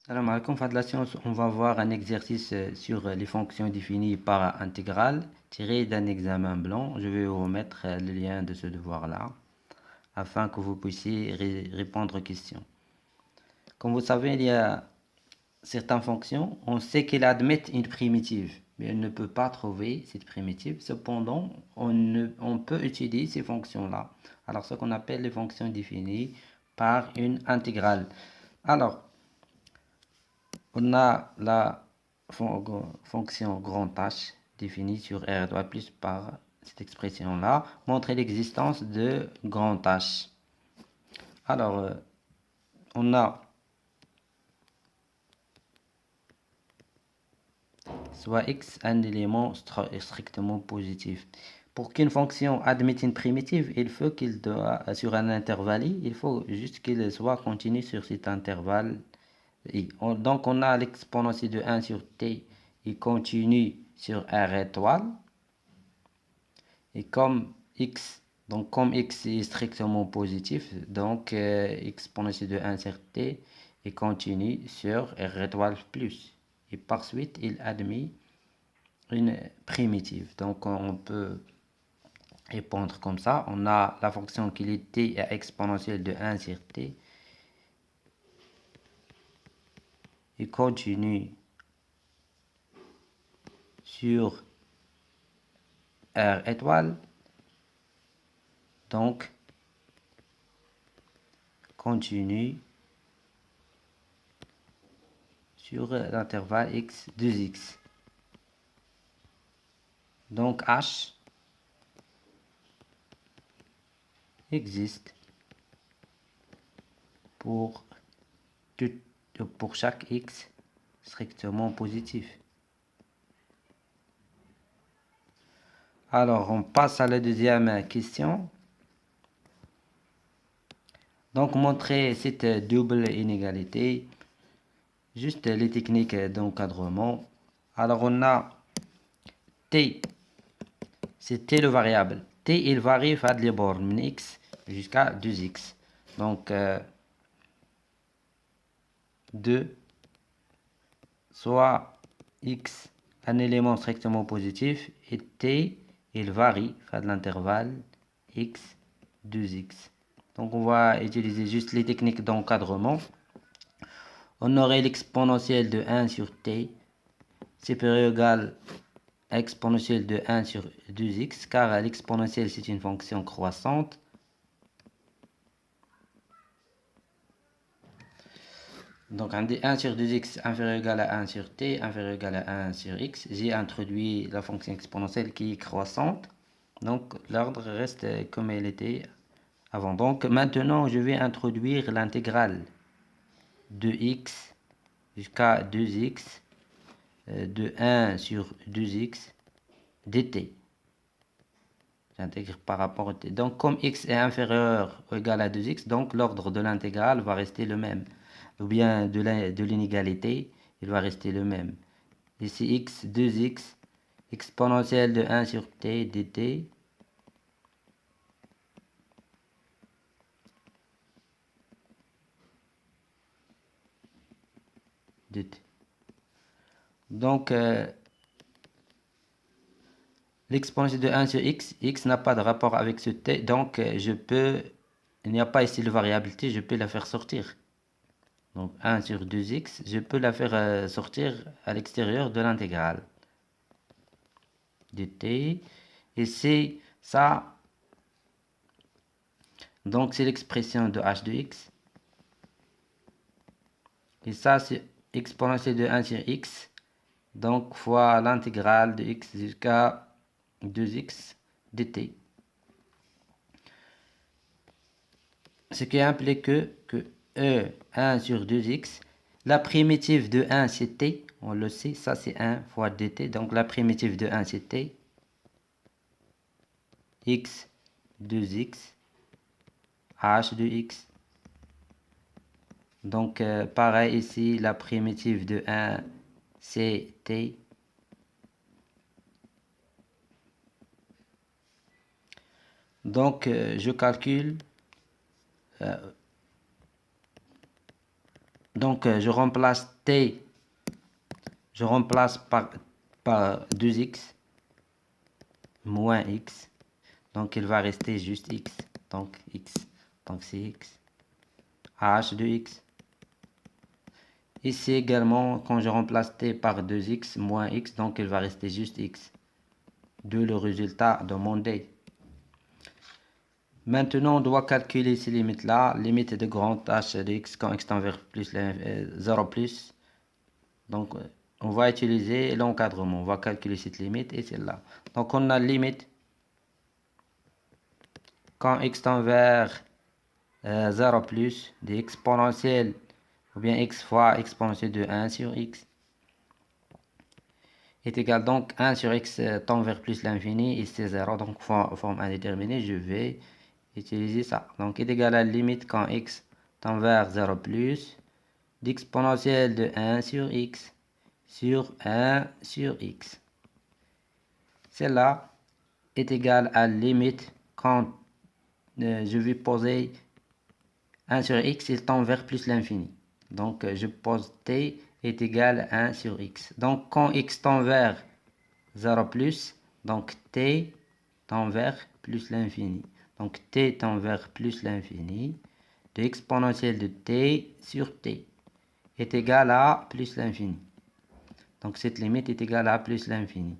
Salam alaikum, fin de la séance, on va voir un exercice sur les fonctions définies par intégrale tiré d'un examen blanc. Je vais vous remettre le lien de ce devoir-là afin que vous puissiez répondre aux questions. Comme vous savez, il y a certaines fonctions, on sait qu'elles admettent une primitive, mais elle ne peut pas trouver cette primitive. Cependant, on peut utiliser ces fonctions-là. Alors, ce qu'on appelle les fonctions définies par une intégrale. Alors, on a la fonction grand H définie sur R doit plus par cette expression-là, montrer l'existence de grand H. Alors, on a soit x un élément strictement positif. Pour qu'une fonction admette une primitive, il faut qu'il doit, sur un intervalle i, il faut juste qu'il soit continu sur cet intervalle i. Donc on a l'exponentielle de 1 sur t et continue sur R étoile. Et comme x est strictement positif, donc exponentielle de 1 sur t est continue sur R étoile plus. Et par suite, il admet une primitive. Donc on peut répondre comme ça. On a la fonction qui est t exponentielle de 1 sur t et continue sur R étoile. Donc continue sur l'intervalle x 2x. Donc h existe pour chaque x strictement positif. Alors, on passe à la deuxième question. Donc, montrer cette double inégalité, juste les techniques d'encadrement. Alors, on a t, c'est t le variable. T, il varie de les bornes x jusqu'à 2x. Donc, 2, soit x, un élément strictement positif, et t, il varie de l'intervalle x, 2x. Donc on va utiliser juste les techniques d'encadrement. On aurait l'exponentielle de 1 sur t, supérieur égal à exponentielle de 1 sur 2x, car l'exponentielle c'est une fonction croissante. Donc on dit 1 sur 2x inférieur ou égal à 1 sur t, inférieur ou égal à 1 sur x. J'ai introduit la fonction exponentielle qui est croissante. Donc l'ordre reste comme elle était avant. Donc maintenant je vais introduire l'intégrale de x jusqu'à 2x de 1 sur 2x dt. J'intègre par rapport au t. Donc comme x est inférieur ou égal à 2x, donc l'ordre de l'intégrale va rester le même. Ou bien de l'inégalité, il va rester le même. Ici x, 2x, exponentielle de 1 sur t dt. Donc, l'exponentielle de 1 sur x, x n'a pas de rapport avec ce t, donc il n'y a pas ici de variable t, je peux la faire sortir. Donc 1 sur 2x, je peux la faire sortir à l'extérieur de l'intégrale de t. Et c'est ça, donc c'est l'expression de h de x. Et ça, c'est exponentielle de 1 sur x, donc fois l'intégrale de x jusqu'à 2x dt. Ce qui implique que e 1 sur 2x, la primitive de 1 c'est t, on le sait, ça c'est 1 fois dt, donc la primitive de 1 c'est t, x 2x, h de x. Donc pareil ici, la primitive de 1 c'est t. Donc je calcule Donc, je remplace t, je remplace par 2x moins x. Donc, il va rester juste x. Donc, x. Donc, c'est x. h de x. Ici également, quand je remplace t par 2x moins x, donc il va rester juste x. D'où le résultat de mon d. Maintenant, on doit calculer ces limites-là. Limite de grand h de x quand x tend vers plus 0 plus. Donc, on va utiliser l'encadrement. On va calculer cette limite et celle-là. Donc, on a limite quand x tend vers 0 plus de exponentielle ou bien x fois exponentielle de 1 sur x est égal donc 1 sur x tend vers plus l'infini et c'est 0 donc forme indéterminée. Je vais utiliser ça. Donc est égal à la limite quand x tend vers 0 plus d'exponentielle de 1 sur x sur 1 sur x. Celle-là est égale à la limite quand je vais poser 1 sur x, il tend vers plus l'infini. Donc, je pose t est égal à 1 sur x. Donc, quand x tend vers 0 plus, donc t tend vers plus l'infini. Donc, t tend vers plus l'infini de exponentielle de t sur t est égal à plus l'infini. Donc, cette limite est égale à plus l'infini.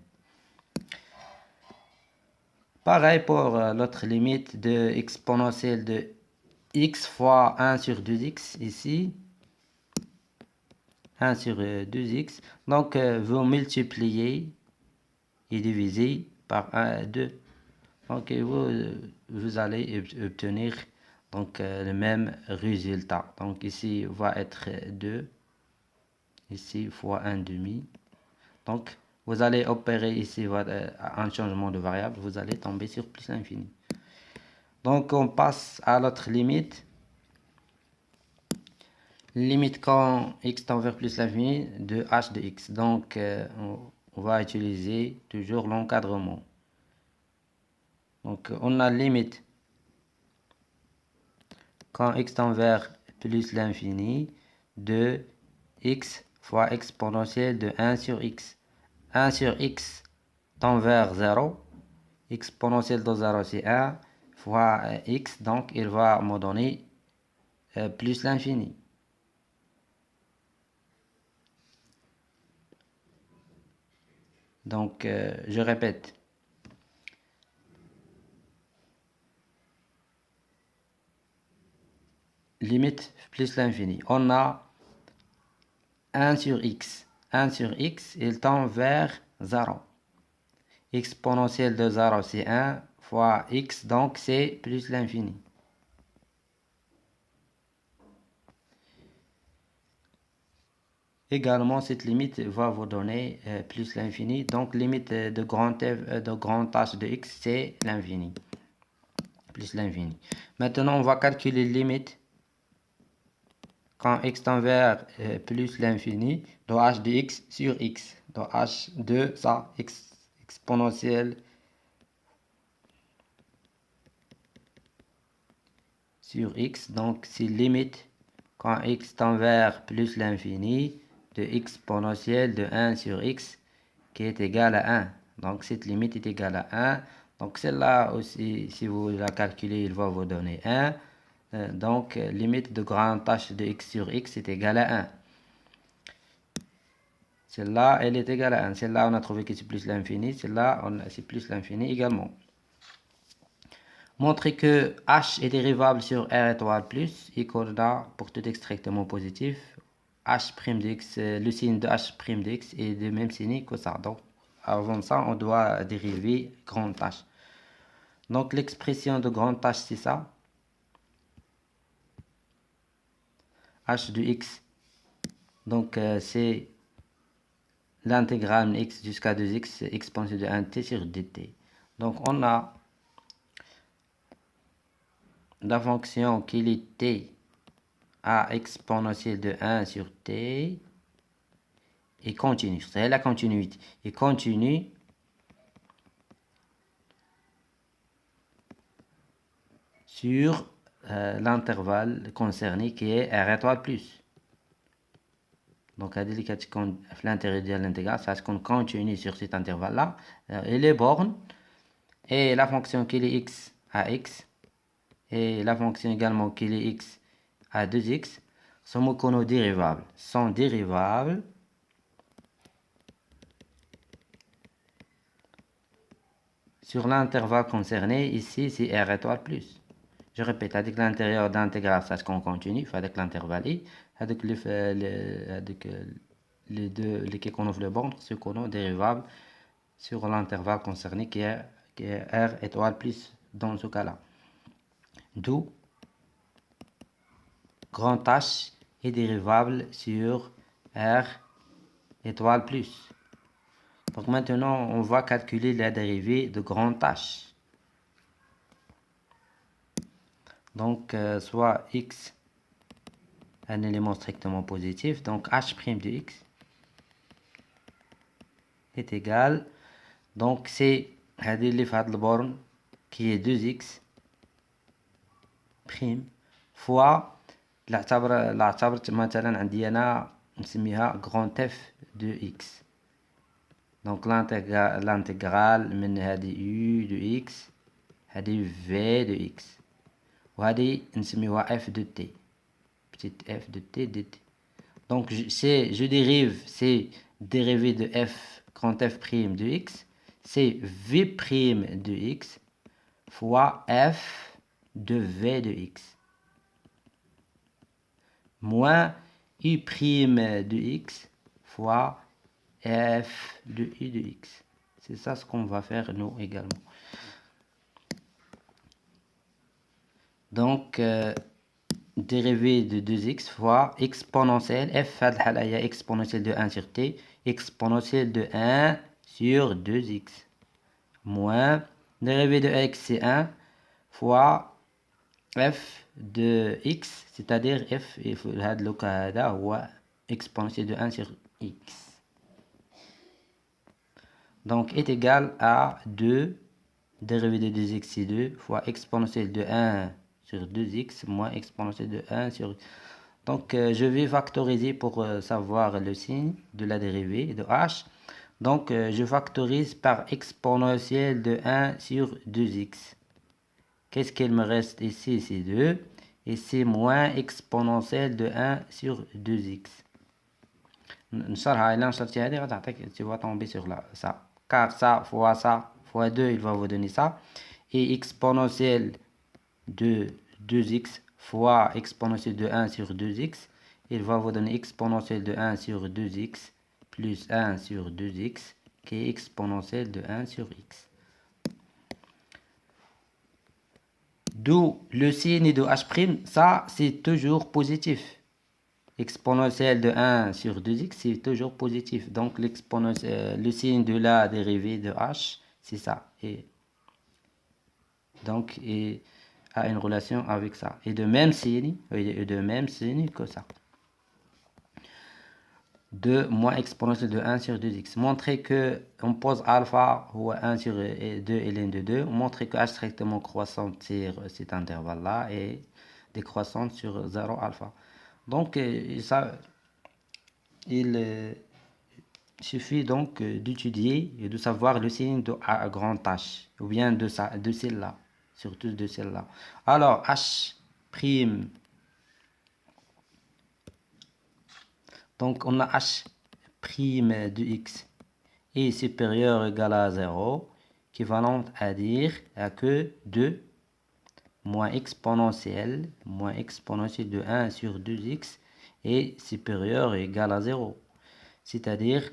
Pareil pour l'autre limite de exponentielle de x fois 1 sur 2x ici. 1 sur 2x. Donc, vous multipliez et divisez par 2. Donc, vous allez obtenir donc, le même résultat. Donc, ici va être 2. Ici, fois 1 demi. Donc, vous allez opérer ici un changement de variable. Vous allez tomber sur plus l'infini. Donc, on passe à l'autre limite. Limite quand x tend vers plus l'infini de h de x. Donc, on va utiliser toujours l'encadrement. Donc, on a limite quand x tend vers plus l'infini de x fois exponentielle de 1 sur x. 1 sur x tend vers 0. Exponentielle de 0, c'est 1 fois x. Donc, il va me donner plus l'infini. Donc, je répète. Limite plus l'infini. On a 1 sur x. 1 sur x, il tend vers 0. Exponentielle de 0, c'est 1 fois x, donc c'est plus l'infini. Également, cette limite va vous donner plus l'infini. Donc, limite de grand h de x, c'est l'infini. Plus l'infini. Maintenant, on va calculer limite quand x tend vers plus l'infini de h de x sur x. De h de ça, exponentielle sur x. Donc, c'est limite quand x tend vers plus l'infini de exponentielle de 1 sur x qui est égal à 1. Donc, cette limite est égale à 1. Donc, celle-là aussi, si vous la calculez, il va vous donner 1. Donc, limite de grand h de x sur x est égale à 1. Celle-là, elle est égale à 1. Celle-là, on a trouvé que c'est plus l'infini. Celle-là, c'est plus l'infini également. Montrer que h est dérivable sur r étoile plus, icône là pour tout x strictement positif. H' de x, le signe de h' de x est de même signe que ça. Donc, avant ça, on doit dériver grand h. Donc, l'expression de grand h, c'est ça. H de x. Donc, c'est l'intégrale x jusqu'à 2x exponentielle de 1t sur dt. Donc, on a la fonction qui est t à exponentielle de 1 sur t et continue. C'est la continuité. Et continue sur l'intervalle concerné qui est r étoile plus. Donc هذه اللي كتكون في l'intérieur ديال l'intégral ça تكون continue sur cet intervalle là et les bornes et la fonction qui est x à x et la fonction également qui est x à 2x sont dérivables sur l'intervalle concerné. Ici c'est r étoile plus. Je répète, avec l'intérieur d'intégral ça se continue avec l'intervalle i avec les deux les qui connaissent le borne ce qu'on a dérivable sur l'intervalle concerné qui est r étoile plus dans ce cas là, d'où grand H est dérivable sur r étoile plus. Donc maintenant on va calculer la dérivée de grand H. Donc soit x un élément strictement positif, donc h' de x est égal, donc c'est هذه اللي في هذا البورن qui est 2x prime fois اعتبرت مثلا عندي انا نسميها grand f de x. donc l'intégrale من هذه u de x هذه v de x وهذه نسميوها f de t petite f de t dt. donc je dérive c'est dérivé de f grand f prime de x c'est v prime de x fois f de v de x moins u prime de x fois f de u de x. C'est ça ce qu'on va faire nous également. Donc dérivé de 2x fois exponentielle f exponentielle de 1 sur t exponentielle de 1 sur 2x moins dérivé de x c'est 1 fois f de x c'est-à-dire f هذا لو هذا هو exponentielle de 1 sur x donc est égal à 2 dérivé de 2x c'est 2 fois exponentielle de 1 sur 2x moins exponentielle de 1 sur... Donc je vais factoriser pour savoir le signe de la dérivée de h. Donc je factorise par exponentielle de 1 sur 2x. Qu'est-ce qu'il me reste ici? C'est 2. Et c'est moins exponentielle de 1 sur 2x. Tu vas tomber sur ça. Car ça fois 2, il va vous donner ça. Et exponentielle de 2x fois exponentielle de 1 sur 2x, il va vous donner exponentielle de 1 sur 2x plus 1 sur 2x qui est exponentielle de 1 sur x. D'où le signe de h', ça c'est toujours positif. Exponentielle de 1 sur 2x c'est toujours positif. Donc le signe de la dérivée de h, c'est ça. Et donc et a une relation avec ça. Et de même signe que ça. 2 moins exponentielle de 1 sur 2x. Montrer que on pose alpha ou 1 sur 2 et ln de 2. Montrer que h strictement croissante sur cet intervalle-là et décroissante sur 0 alpha. Donc ça, il suffit donc d'étudier et de savoir le signe de grand H ou bien de celle-là, surtout de celle-là. Alors h prime, donc on a h prime de x est supérieur ou égal à 0, équivalente à dire que 2 moins exponentielle de 1 sur 2x est supérieur ou égal à 0. C'est-à-dire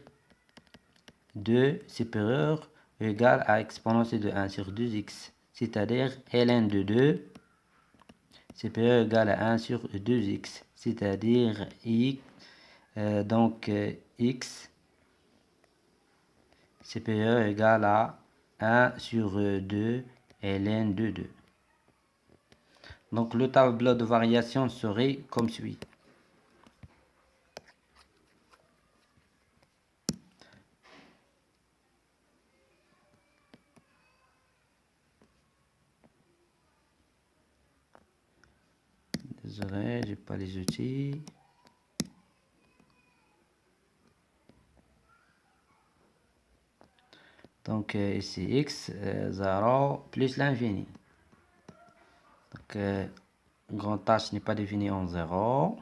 2 supérieur ou égal à exponentielle de 1 sur 2x. C'est-à-dire ln de 2 supérieur ou égal à 1 sur 2x. C'est-à-dire x, x supérieur ou égal à 1 sur 2 ln de 2. Donc le tableau de variation serait comme suit. Désolé, j'ai pas les outils. Donc ici x 0 plus l'infini. Donc grand H n'est pas défini en 0.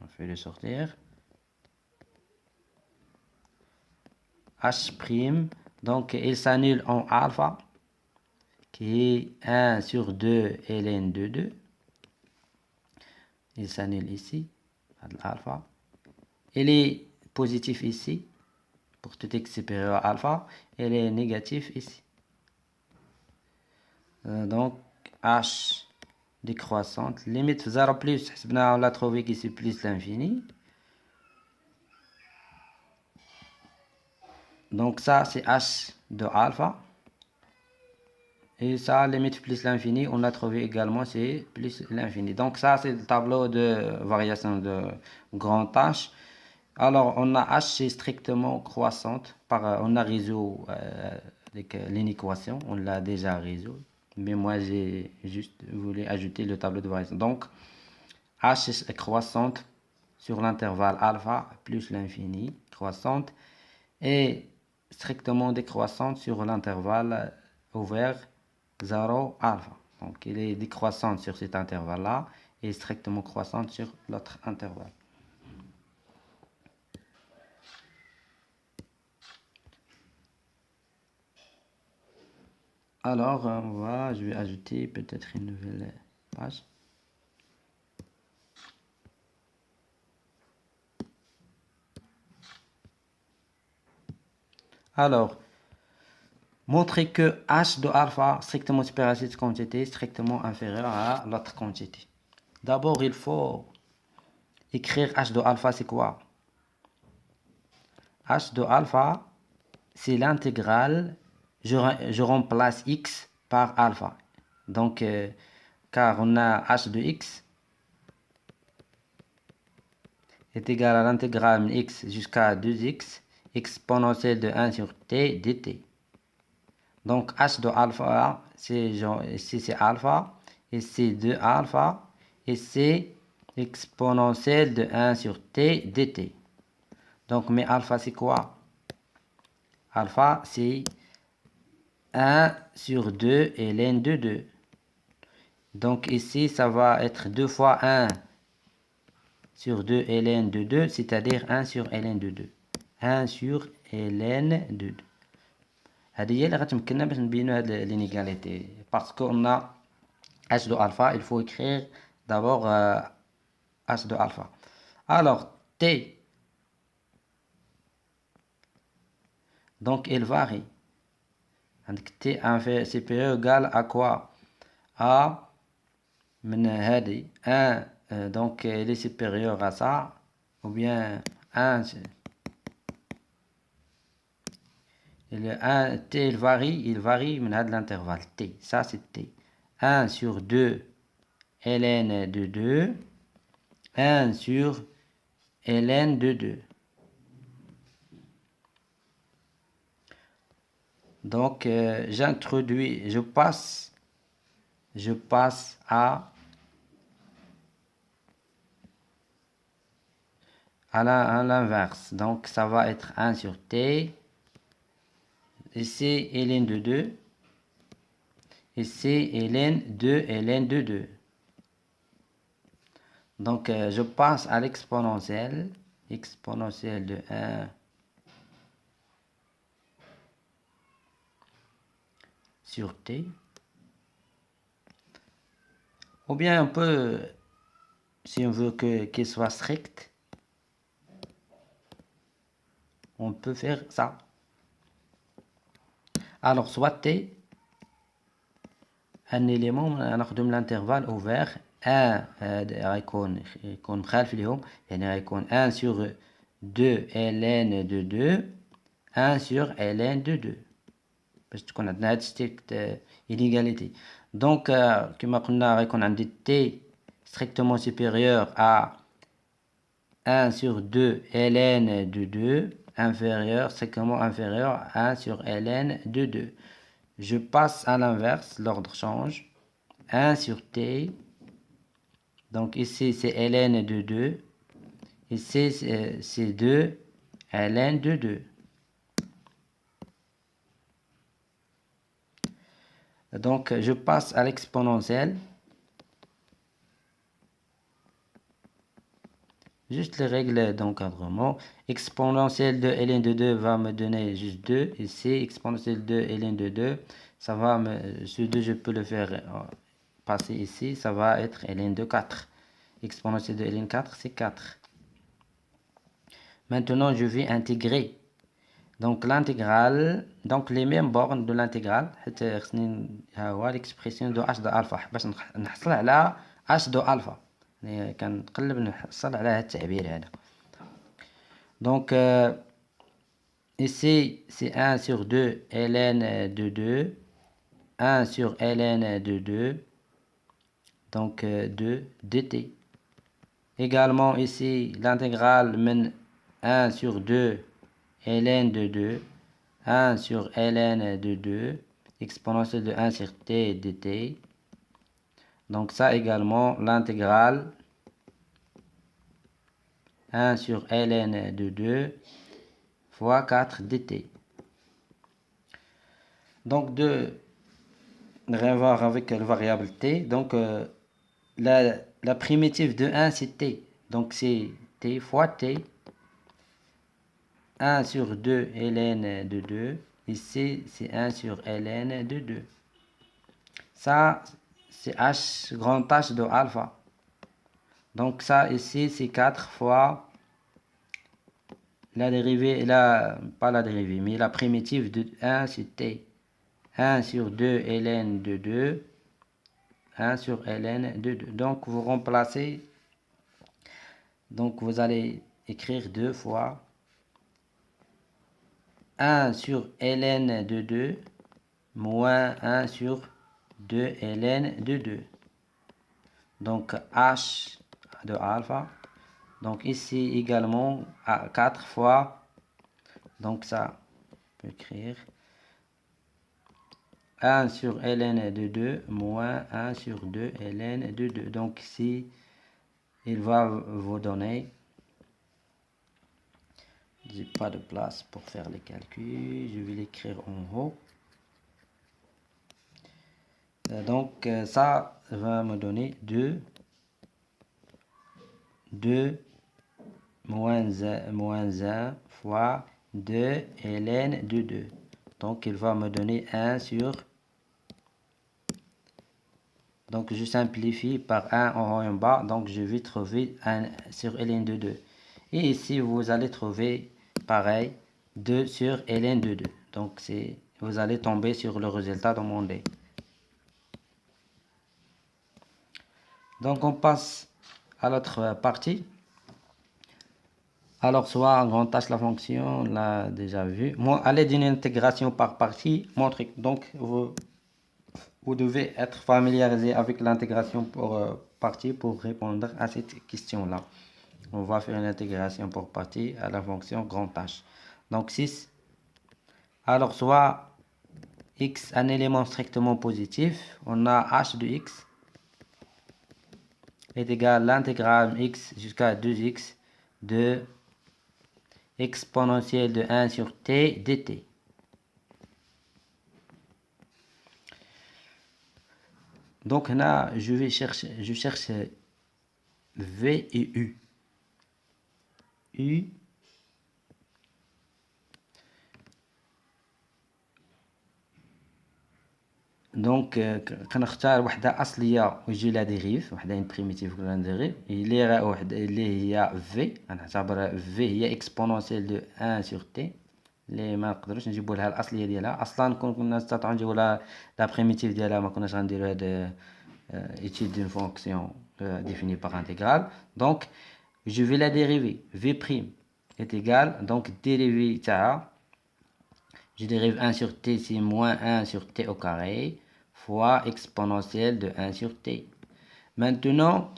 On fait le sortir. H', donc il s'annule en alpha, qui est 1 sur 2 ln de 2. Il s'annule ici, alpha. Il est positif ici, pour tout x supérieur à alpha. Il est négatif ici. Donc h décroissante, limite 0 plus, on l'a trouvé qu'ici plus l'infini. Donc ça c'est h de alpha. Et ça, limite plus l'infini, on l'a trouvé également, c'est plus l'infini. Donc ça, c'est le tableau de variation de grand H. Alors, on a H, c'est strictement croissante. On a résolu l'inéquation, on l'a déjà résolu. Mais moi, j'ai juste voulu ajouter le tableau de variation. Donc, H est croissante sur l'intervalle alpha plus l'infini, croissante. Et strictement décroissante sur l'intervalle ouvert 0 alpha. Donc il est décroissante sur cet intervalle-là et strictement croissante sur l'autre intervalle. Alors je vais ajouter peut-être une nouvelle page. Alors, montrer que h de alpha strictement supérieur à cette quantité, strictement inférieur à l'autre quantité. D'abord, il faut écrire h de alpha, c'est quoi? H de alpha, c'est l'intégrale, je remplace x par alpha. Donc, car on a h de x est égal à l'intégrale x jusqu'à 2x exponentielle de 1 sur t dt. Donc h de alpha, ici c'est alpha, et c'est 2 alpha, et c'est exponentielle de 1 sur t dt. Donc, mais alpha c'est quoi? Alpha c'est 1 sur 2 ln de 2. Donc ici, ça va être 2 fois 1 sur 2 ln de 2, c'est-à-dire 1 sur ln de 2. 1 sur ln de 2. هذه هي اللي غتمكننا باش نبينوا هاد l'inégalité. Parce qu'on a h de alpha, il faut écrire d'abord h de alpha. Alors, t, donc il varie. Donc t supérieur égal à quoi? À من هذه 1 donc il est supérieur à ça, ou bien 1 le 1 t il varie من هذا l'intervalle t, ça c'est t. 1 sur 2 ln de 2, 1 sur ln de 2. Donc j'introduis, je passe à l'inverse. Donc ça va être 1 sur t. Ici ln de 2. Ici ln de 2. Donc je passe à l'exponentielle. Exponentielle de 1 sur t. Ou bien on peut, si on veut qu'il soit strict, on peut faire ça. Alors soit t, un élément ناخذ l'intervalle ouvert 1 غيكون مخالف ليهم، يعني غيكون 1 sur 2 ln de 2 1 sur ln de 2 باش تكون عندنا هاد ستيكت inégalité. Donc كما قلنا غيكون عندي t strictement supérieur à 1 sur 2 ln de 2 inférieur, strictement inférieur à 1 sur ln de 2. Je passe à l'inverse, l'ordre change. 1 sur t. Donc ici c'est ln de 2. Ici c'est 2 ln de 2. Donc, je passe à l'exponentielle. Juste les règles d'encadrement. Exponentielle de ln de 2 va me donner juste 2. Ici, exponentielle de ln de 2, ça va me, ce 2, je peux le faire passer ici. Ça va être ln de 4. Exponentielle de ln 4, c'est 4. Maintenant, je vais intégrer. Donc, l'intégrale, donc les mêmes bornes de l'intégrale. L'expression de h de alpha. باش نحصل على h de alpha. كنقلب نحصل على هذا التعبير هذا. Donc, ici, c'est 1 sur 2 ln de 2. 1 sur ln de 2. Donc, 2 dt. Également, ici, l'intégrale mène 1 sur 2 ln de 2. 1 sur ln de 2. Exponentielle de 1 sur t dt. Donc, ça également, l'intégrale 1 sur ln de 2 fois 4 dt. Donc, rien voir avec la variable t. Donc, la primitive de 1, c'est t. Donc, c'est t fois t. 1 sur 2 ln de 2. Ici, c'est 1 sur ln de 2. Ça, c'est h grand H de alpha. Donc, ça, ici, c'est 4 fois la dérivée, pas la dérivée, mais la primitive de 1, c'est t. 1 sur 2 ln de 2. 1 sur ln de 2. Donc, vous remplacez. Donc, vous allez écrire 2 fois 1 sur ln de 2 moins 1 sur 2 ln de 2. Donc, h de alpha. Donc, ici également, 4 fois. Donc, ça, on peut écrire 1 sur ln de 2 moins 1 sur 2 ln de 2. Donc, ici, il va vous donner. J'ai pas de place pour faire les calculs. Je vais l'écrire en haut. Donc, ça va me donner 2 moins 1 fois 2 ln de 2. Donc, il va me donner 1 sur. Donc, je simplifie par 1 en haut et en bas. Donc, je vais trouver 1 sur ln de 2. Et ici, vous allez trouver pareil 2 sur ln de 2. Donc, vous allez tomber sur le résultat demandé. Donc, on passe à l'autre partie. Alors, soit en grand H la fonction, on l'a déjà vu. Moi, à l'aide d'une intégration par partie, montre. Donc, vous devez être familiarisé avec l'intégration par partie pour répondre à cette question-là. On va faire une intégration par partie à la fonction grand H. Donc, 6. Alors, soit x, un élément strictement positif, on a h de x est égal à l'intégrale x jusqu'à 2x de exponentielle de 1 sur t dt. Donc là, je cherche v et u. U دونك كنختار وحده اصليه ويجي لها ديريف، وحده ان بريميتيف ولا ديريف اللي هي في. غنعتبر في هي اكسبونونسيال دو 1 سور تي اللي ما نقدروش نجيبوا لها الاصليه ديالها. اصلا كنا نستطيعوا نجيبوا لها لا بريميتيف ديالها، ما كناش غنديروا هاد étude d'une fonction définie par intégrale. Donc je vais la dériver. V' est égal, donc dérivée تاعها je dérive 1 sur t, c'est moins 1 sur t au carré fois exponentielle de 1 sur t. Maintenant,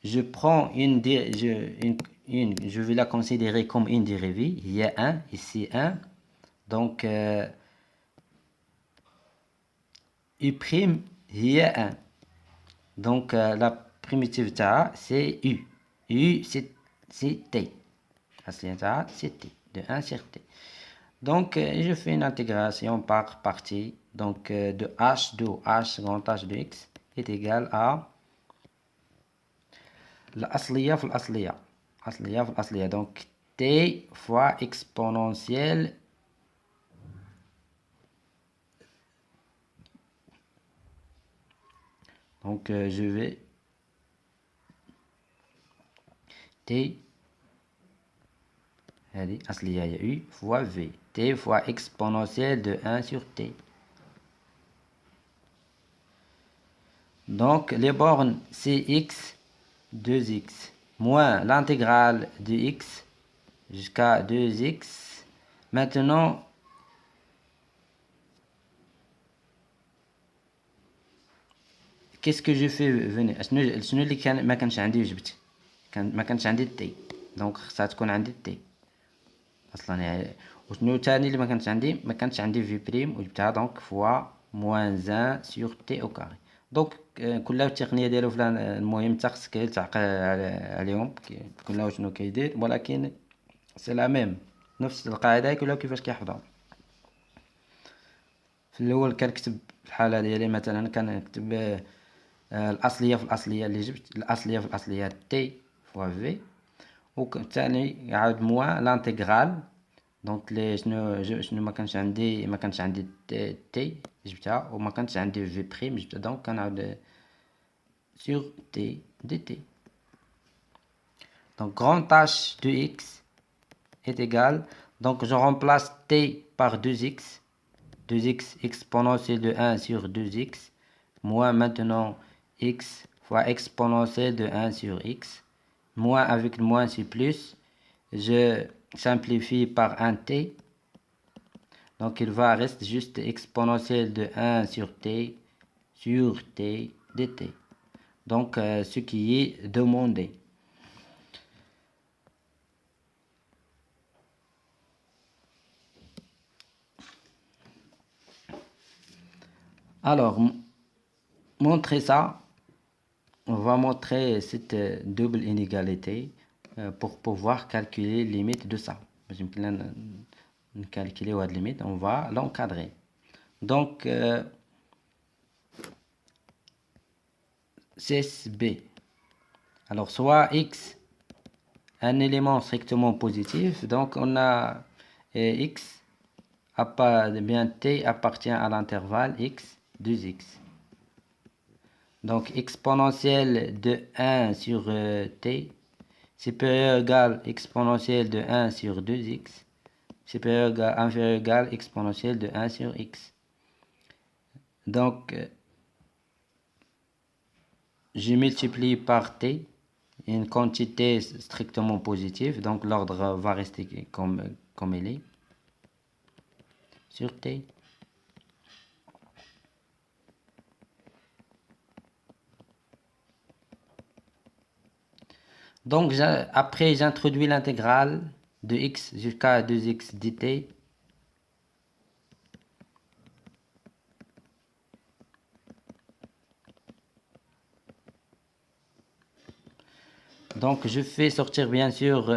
je prends je vais la considérer comme une dérivée. Il y a 1, ici 1. Donc, u', il y a 1. Donc, la primitive ta, c'est u. U, c'est t. C'est t, de 1 sur t. Donc, je fais une intégration par partie. Donc, de h de h grand H de x est égal à الأصلية في الأصلية. أصلية في الأصلية. Donc, t fois exponentielle donc je vais t allez أصلية il y a u fois v t fois exponentielle de 1 sur t. Donc les bornes c'est x 2x moins l'intégrale de x jusqu'à 2x. Maintenant qu'est-ce que je fais venir شنو اللي كان ما كانش عندي وجبت ما كانش عندي تي دونك خصها تكون عندي تي اصلا يعني. وشنو تاني اللي ما كانش عندي في بريم وجبتها دونك فوا موان 1 سور تي او كاري. دونك كلها التقنيه ديالو فلان المهم انت خصك تعقل عليهم كلها شنو كيدير ولكن سي لا ميم نفس القاعده كلها كيفاش كيحفظها. في الاول كنكتب الحاله ديالي مثلا كنكتب الأصلية في الأصلية اللي جبت الأصلية في الأصلية تي فوا في وثاني يعاود موان لانتيغرال دونك لي شنو ما كانش عندي تي جبتها وما كانش عندي في بريم جبتها دونك كنعاود sur t dt. Donc grand H de x est égal, donc je remplace t par 2x, 2x exponentielle de 1 sur 2x, moins maintenant x fois exponentielle de 1 sur x, moins avec le moins c'est plus, je simplifie par un t, donc il va rester juste exponentielle de 1 sur t dt. Donc ce qui est demandé. Alors, montrer ça, on va montrer cette double inégalité pour pouvoir calculer les limites de ça. Calculer la limite, on va l'encadrer. Donc, CSB. Alors, soit x, un élément strictement positif, donc on a x, bien t appartient à l'intervalle x, 2x. Donc, exponentielle de 1 sur t, supérieur égal exponentielle de 1 sur 2x, supérieur égal, inférieur égal exponentielle de 1 sur x. Donc, je multiplie par t, une quantité strictement positive, donc l'ordre va rester comme il est, sur t. Donc, après, j'introduis l'intégrale de x jusqu'à 2x dt. Donc, je fais sortir bien sûr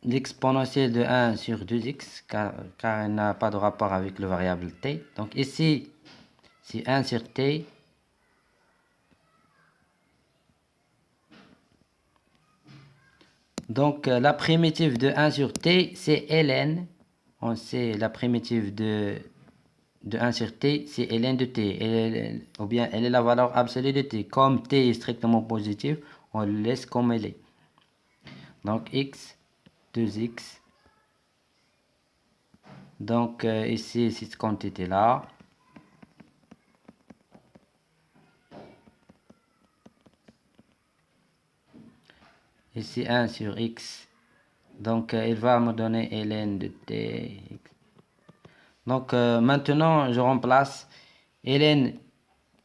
l'exponentielle de 1 sur 2x, car elle n'a pas de rapport avec le variable t. Donc, ici, c'est 1 sur t. Donc, la primitive de 1 sur t, c'est ln. On sait la primitive de 1 sur t, c'est ln de t. Ou bien, elle est la valeur absolue de t. Comme t est strictement positif, on le laisse comme elle est. Donc, x, 2x. Donc, ici, cette quantité-là. Ici 1 sur x, donc il va me donner ln de t. Donc maintenant je remplace ln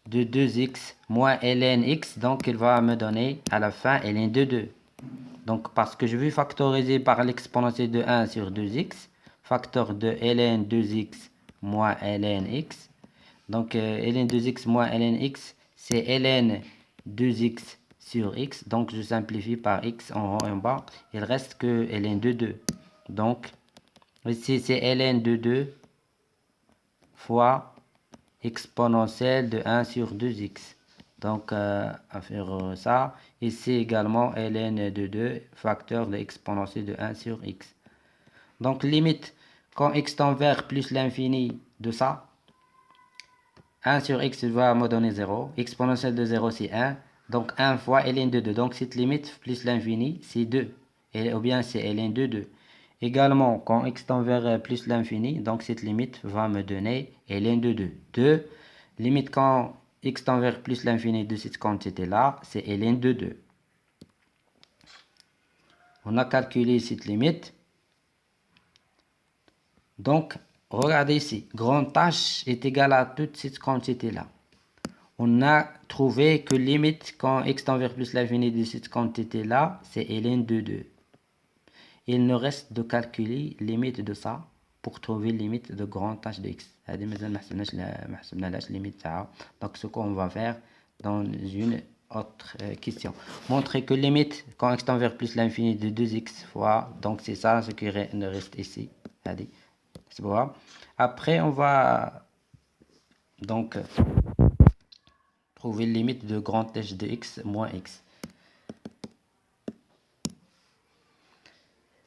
de 2x moins ln x, donc il va me donner à la fin ln de 2. Donc parce que je vais factoriser par l'exponentielle de 1 sur 2x, facteur de ln 2x moins ln x. Donc ln 2x moins ln x, c'est ln 2x sur x, donc je simplifie par x en haut et en bas, il reste que ln de 2. Donc Ici, c'est ln de 2 fois exponentielle de 1 sur 2x. Donc, à faire ça. Ici également, ln de 2 facteur de exponentielle de 1 sur x. Donc, limite, quand x tend vers plus l'infini de ça, 1 sur x va me donner 0. Exponentielle de 0, c'est 1. Donc, 1 fois ln de 2. Donc, cette limite plus l'infini, c'est 2. Ou bien, c'est ln de 2. Également, quand x tend vers plus l'infini, donc cette limite va me donner ln de 2. 2. Limite quand x tend vers plus l'infini de cette quantité-là, c'est ln de 2. On a calculé cette limite. Donc, regardez ici. Grand H est égal à toute cette quantité-là. On a trouvé que limite quand x tend vers plus l'infini de cette quantité-là, c'est ln de 2. Il nous reste de calculer limite de ça pour trouver limite de grand H de x. Donc ce qu'on va faire dans une autre question. Montrer que limite quand x tend vers plus l'infini de 2x fois, donc c'est ça ce qui nous reste ici. C'est bon. Après on va donc trouver limite de grand H de x moins x.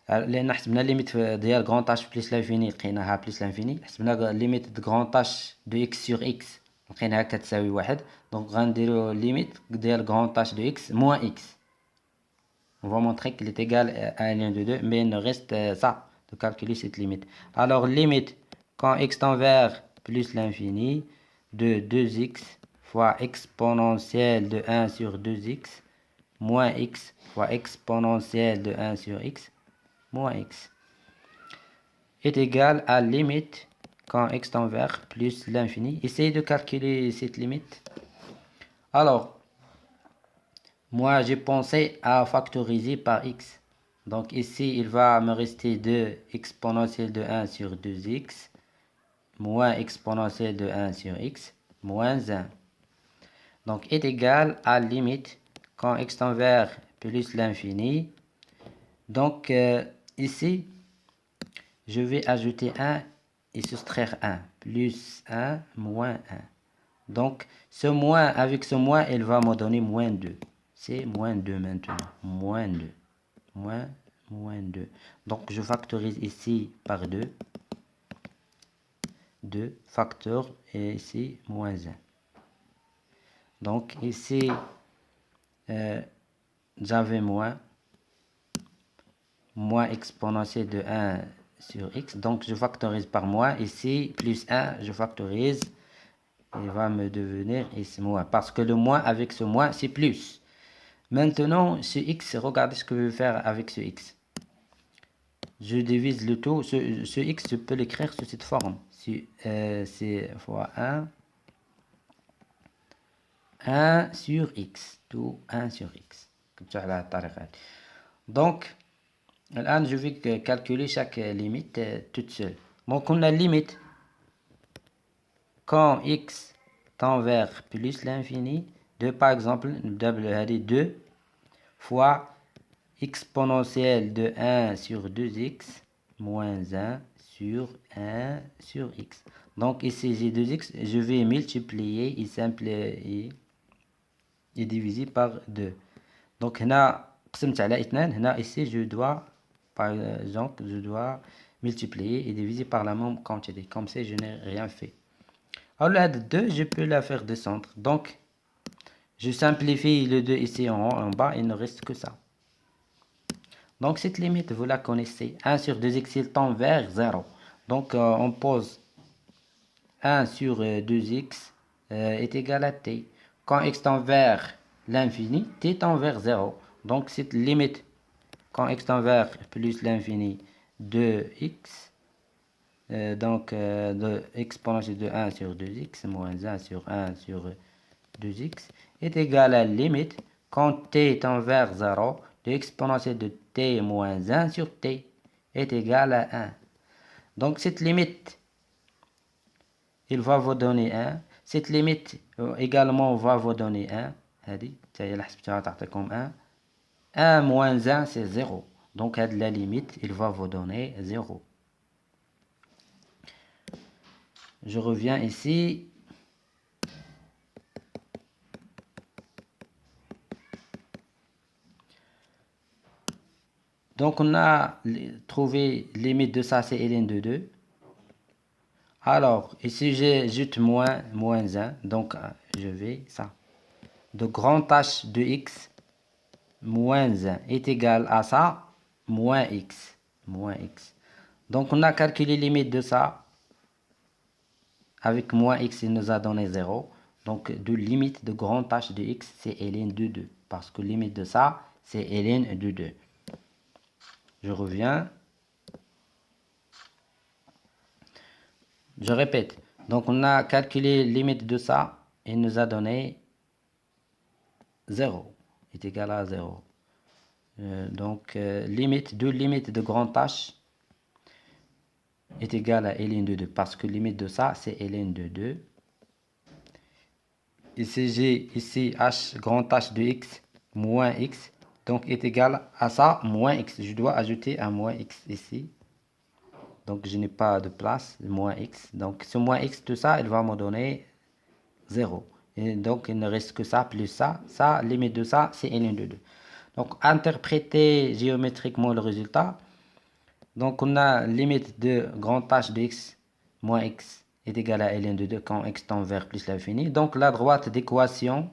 لان حسبنا ليميت ديال غران اش بليس لانفيني لقيناها بليس لانفيني. حسبنا ليميت دو غران اش دو اكس سور اكس لقيناها كتساوي واحد. دونك غنديرو ليميت ديال غران اش دو اكس موان اكس. On va montrer qu'il est égal à ln de 2, mais il nous reste ça, de calculer cette limite. Alors, limite, quand x tend vers plus l'infini, de 2x fois exponentielle de 1 sur 2x, moins x fois exponentielle de 1 sur x, moins x est égal à limite quand x tend vers plus l'infini. Essayez de calculer cette limite. Alors, moi j'ai pensé à factoriser par x. Donc ici, il va me rester 2 exponentielle de 1 sur 2x moins exponentielle de 1 sur x moins 1. Donc est égal à limite quand x tend vers plus l'infini. Donc ici, je vais ajouter 1 et soustraire 1. Plus 1, moins 1. Donc, ce moins, avec ce moins, il va me donner moins 2. C'est moins 2 maintenant. Moins 2. Moins 2. Donc, je factorise ici par 2. 2 facteur et ici moins 1. Donc, ici, j'avais moins exponentielle de 1 sur x. Donc, je factorise par moins. Ici, plus 1, je factorise. Il va me devenir ici moins. Parce que le moins avec ce moins, c'est plus. Maintenant, ce x, regardez ce que je vais faire avec ce x. Je divise le tout. Ce x, je peux l'écrire sous cette forme. C'est fois 1 sur x. Tout 1 sur x. Donc, الآن je vais calculer chaque limite toute seule. Donc on a limite quand x tend vers plus l'infini de par exemple 2 fois exponentielle de 1 sur 2x moins 1 sur 1 sur x. Donc ici j'ai 2x, je vais multiplier et simplifier et diviser par 2. Donc هنا قسمت على 2. هنا ici je dois par exemple je dois multiplier et diviser par la même quantité. Comme ça je n'ai rien fait. Alors là de 2 je peux la faire descendre. Donc je simplifie le 2 ici en haut, en bas, il ne reste que ça. Donc cette limite vous la connaissez. 1 sur 2x il tend vers 0. Donc on pose 1 sur 2x est égal à t. Quand x tend vers l'infini, t tend vers 0. Donc cette limite, quand x tend vers plus l'infini de x, de exponentielle de 1 sur 2x moins 1 sur 1 sur 2x est égal à limite quand t tend vers 0 de exponentielle de t moins 1 sur t est égal à 1. Donc cette limite, il va vous donner 1. Cette limite également va vous donner 1. 1 moins 1 c'est 0. Donc la limite, il va vous donner 0. Je reviens ici. Donc, on a trouvé limite de ça, c'est ln de 2. Alors, ici, j'ajoute moins 1. Donc, je vais ça. De grand H de x moins 1 est égal à ça, moins x. Donc, on a calculé limite de ça. Avec moins x, il nous a donné 0. Donc, de limite de grand H de x, c'est ln de 2. Parce que limite de ça, c'est ln de 2. Je reviens. Je répète. Donc, on a calculé limite de ça. Il nous a donné 0. Est égal à 0. Donc, limite de grand H est égal à ln de 2. Parce que limite de ça, c'est ln de 2. Ici, j'ai ici h grand H de x moins x. Donc, est égal à ça, moins x. Je dois ajouter un moins x ici. Donc, je n'ai pas de place, moins x. Donc, ce moins x, tout ça, il va me donner 0. Et donc, il ne reste que ça, plus ça. Ça, limite de ça, c'est ln de 2. Donc, interpréter géométriquement le résultat. Donc, on a limite de grand H de x moins x est égal à ln de 2 quand x tend vers plus l'infini. Donc, la droite d'équation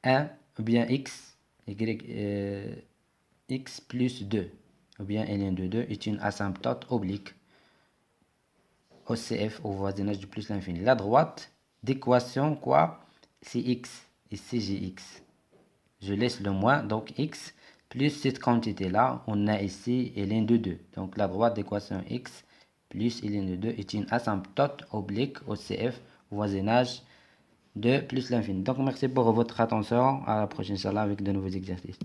1, ou bien x, x plus 2, ou bien ln de 2 est une asymptote oblique OCF au voisinage du plus l'infini. La droite d'équation, quoi, c'est x, ici j'ai x. Je laisse le moins, donc x plus cette quantité-là, on a ici ln de 2. Donc la droite d'équation x plus ln de 2 est une asymptote oblique OCF au voisinage de plus l'infini. Donc merci pour votre attention. À la prochaine, inchallah, avec de nouveaux exercices.